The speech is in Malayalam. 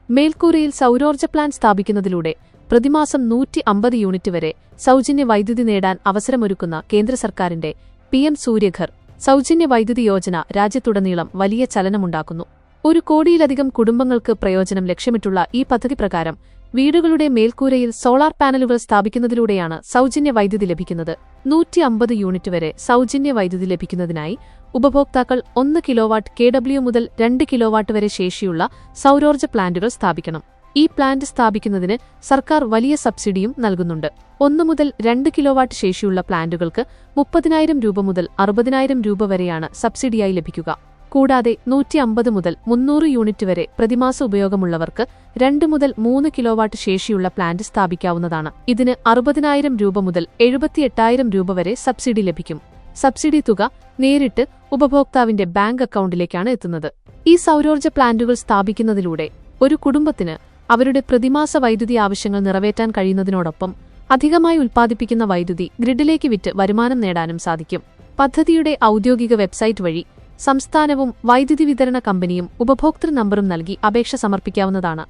മേൽക്കൂരയിൽ സൗരോർജ്ജ പ്ലാന്റ് സ്ഥാപിക്കുന്നതിലൂടെ പ്രതിമാസം 150 യൂണിറ്റ് വരെ സൗജന്യ വൈദ്യുതി നേടാൻ അവസരമൊരുക്കുന്ന കേന്ദ്ര സർക്കാരിന്റെ PM സൂര്യഘർ സൗജന്യ വൈദ്യുതി യോജന രാജ്യത്തുടനീളം വലിയ ചലനമുണ്ടാക്കുന്നു. 1 കോടിയിലധികം കുടുംബങ്ങൾക്ക് പ്രയോജനം ലക്ഷ്യമിട്ടുള്ള ഈ പദ്ധതി പ്രകാരം വീടുകളുടെ മേൽക്കൂരയിൽ സോളാർ പാനലുകൾ സ്ഥാപിക്കുന്നതിലൂടെയാണ് സൗജന്യ വൈദ്യുതി ലഭിക്കുന്നത്. 150 യൂണിറ്റ് വരെ സൗജന്യ വൈദ്യുതി ലഭിക്കുന്നതിനായി ഉപഭോക്താക്കൾ 1 കിലോവാട്ട് kW മുതൽ 2 കിലോവാട്ട് വരെ ശേഷിയുള്ള സൗരോർജ്ജ പ്ലാന്റുകൾ സ്ഥാപിക്കണം. ഈ പ്ലാന്റ് സ്ഥാപിക്കുന്നതിന് സർക്കാർ വലിയ സബ്സിഡിയും നൽകുന്നുണ്ട്. 1 മുതൽ 2 കിലോവാട്ട് ശേഷിയുള്ള പ്ലാന്റുകൾക്ക് 30,000 രൂപ മുതൽ 60,000 രൂപ വരെയാണ് സബ്സിഡിയായി ലഭിക്കുക. കൂടാതെ 150 മുതൽ 300 യൂണിറ്റ് വരെ പ്രതിമാസ ഉപയോഗമുള്ളവർക്ക് 2 മുതൽ 3 കിലോവാട്ട് ശേഷിയുള്ള പ്ലാന്റ് സ്ഥാപിക്കാവുന്നതാണ്. ഇതിന് 60,000 രൂപ മുതൽ 78,000 രൂപ വരെ സബ്സിഡി ലഭിക്കും. സബ്സിഡി തുക നേരിട്ട് ഉപഭോക്താവിന്റെ ബാങ്ക് അക്കൗണ്ടിലേക്കാണ് എത്തുന്നത്. ഈ സൗരോർജ്ജ പ്ലാന്റുകൾ സ്ഥാപിക്കുന്നതിലൂടെ ഒരു കുടുംബത്തിന് അവരുടെ പ്രതിമാസ വൈദ്യുതി ആവശ്യങ്ങൾ നിറവേറ്റാൻ കഴിയുന്നതിനോടൊപ്പം അധികമായി ഉൽപ്പാദിപ്പിക്കുന്ന വൈദ്യുതി ഗ്രിഡിലേക്ക് വിറ്റ് വരുമാനം നേടാനും സാധിക്കും. പദ്ധതിയുടെ ഔദ്യോഗിക വെബ്സൈറ്റ് വഴി സംസ്ഥാനവും വൈദ്യുതി വിതരണ കമ്പനിയും ഉപഭോക്തൃ നമ്പറും നൽകി അപേക്ഷ സമർപ്പിക്കാവുന്നതാണ്.